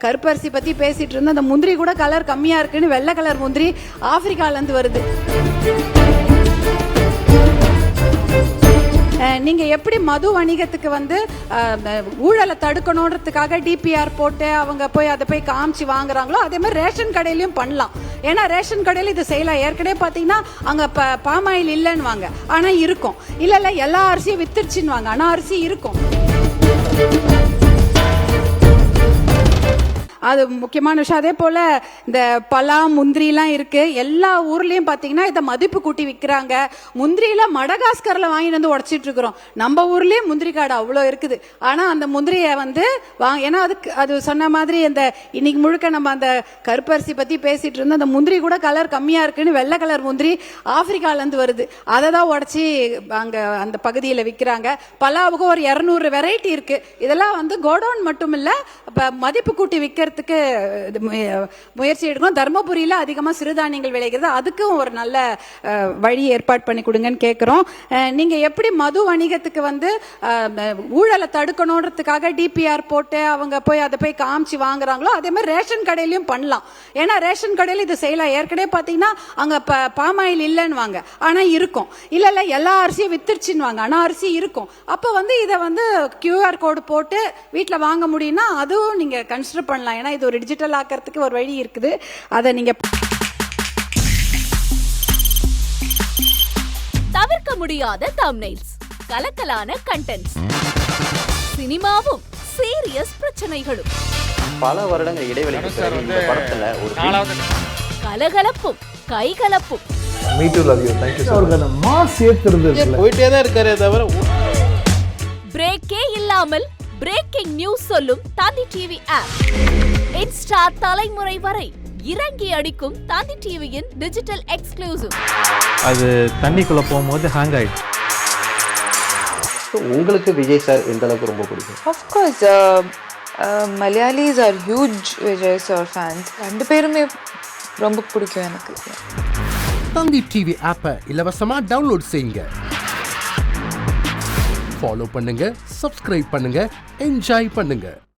கருப்பரிசி பற்றி பேசிகிட்டு இருந்தோம். அந்த முந்திரி கூட கலர் கம்மியாக இருக்குன்னு வெள்ளை கலர் முந்திரி ஆப்பிரிக்காலேருந்து வருது. நீங்கள் எப்படி மது வணிகத்துக்கு ஊழலை தடுக்கணுன்றதுக்காக டிபிஆர் போட்டு அவங்க போய் அதை போய் காமிச்சு வாங்குறாங்களோ அதே மாதிரி ரேஷன் கடையிலையும் பண்ணலாம். ஏன்னா ரேஷன் கடையில் இது செய்யலாம். ஏற்கனவே பார்த்தீங்கன்னா அங்கே பாமாயில் இல்லைன்னு வாங்க, ஆனால் இருக்கும். இல்லை எல்லா அரிசியும் வித்துருச்சுன்னு வாங்க, ஆனால் அரிசி இருக்கும். அது முக்கியமான விஷயம். அதே போல் இந்த பலா முந்திரிலாம் இருக்குது. எல்லா ஊர்லேயும் பார்த்தீங்கன்னா இதை மதிப்பு கூட்டி விற்கிறாங்க. முந்திரியில் மடகாஸ்கரில் வாங்கிட்டு வந்து உடச்சிட்டு இருக்கிறோம். நம்ம ஊர்லேயே முந்திரி காடு அவ்வளோ இருக்குது. ஆனால் அந்த முந்திரியை ஏன்னா அது சொன்ன மாதிரி இந்த இன்னைக்கு முழுக்க நம்ம அந்த கருப்பரிசி பற்றி பேசிகிட்டு இருந்தோம். அந்த முந்திரி கூட கலர் கம்மியாக இருக்குன்னு வெள்ளை கலர் முந்திரி ஆப்பிரிக்காலேருந்து வருது. அதை தான் உடச்சி அங்கே அந்த பகுதியில் விற்கிறாங்க. பலாவுக்கு ஒரு 200 வெரைட்டி இருக்குது. இதெல்லாம் கோடவுன் மட்டும் இல்லை, இப்போ மதிப்பு கூட்டி விற்கிற முயற்சி எடுக்கணும். தர்மபுரியில் அதிகமாக சிறுதானியங்கள் விளைகிறது. அதுக்கும் ஒரு நல்ல வழி ஏற்பாடு பண்ணி கொடுங்கன்னு கேட்குறோம். நீங்கள் எப்படி மது வணிகத்துக்கு ஊழலை தடுக்கணுன்றதுக்காக டிபிஆர் போட்டு அவங்க போய் அதை போய் காமிச்சு வாங்குறாங்களோ அதே மாதிரி ரேஷன் கடையிலையும் பண்ணலாம். ஏன்னா ரேஷன் கடையில் இது செய்யலாம். ஏற்கனவே பார்த்தீங்கன்னா அங்கே பாமாயில் இல்லைன்னு வாங்க, ஆனால் இருக்கும். இல்லை எல்லா அரிசியும் வித்துருச்சுன்னு வாங்க, ஆனால் அரிசி இருக்கும். அப்போ இதை கியூஆர் கோடு போட்டு வீட்டில் வாங்க முடியும்னா அதுவும் நீங்கள் கன்சிடர் பண்ணலாம். ஏன்னா இது ஒரு டிஜிட்டல் ஆக்கிறதுக்கு ஒரு வழி இருக்குது. அதை நீங்க தவிர்க்க முடியாத தம்ப்நெயில்ஸ், கலக்கலான கண்டென்ட்ஸ், சினிமாவும் சீரியஸ் பிரச்சனைகளும், பல வருடங்கள் இடைவெளிக்கு பிறகு இந்த படத்துல ஒரு கலகலப்பும் கைகலப்பும் போயிட்டே தான் இருக்காரே தவிர பிரேக்கே இல்லாமல் பிரேக்கிங் நியூஸ் சொல்லும் தந்தி டிவி ஆப். இன்ஸ்டா தலைமுறை வரை இறங்கி அடிக்கும் தந்தி டிவியின் டிஜிட்டல் எக்ஸ்க்ளூசிவ். அது தண்ணிக்குள்ள போகும்போது ஹேங் ஆயிடுச்சு. உங்களுக்கு விஜய் சார் எந்த அளவுக்கு ரொம்ப பிடிக்கும்? Of course, Malayalis are huge Vijay sir fans. ரெண்டு பேருமே ரொம்ப பிடிக்கும் எனக்கு. தந்தி டிவி ஆப்பை இலவசமா டவுன்லோட் செய்யுங்க. ஃபாலோ பண்ணுங்க, சப்ஸ்கிரைப் பண்ணுங்க, என்ஜாய் பண்ணுங்க.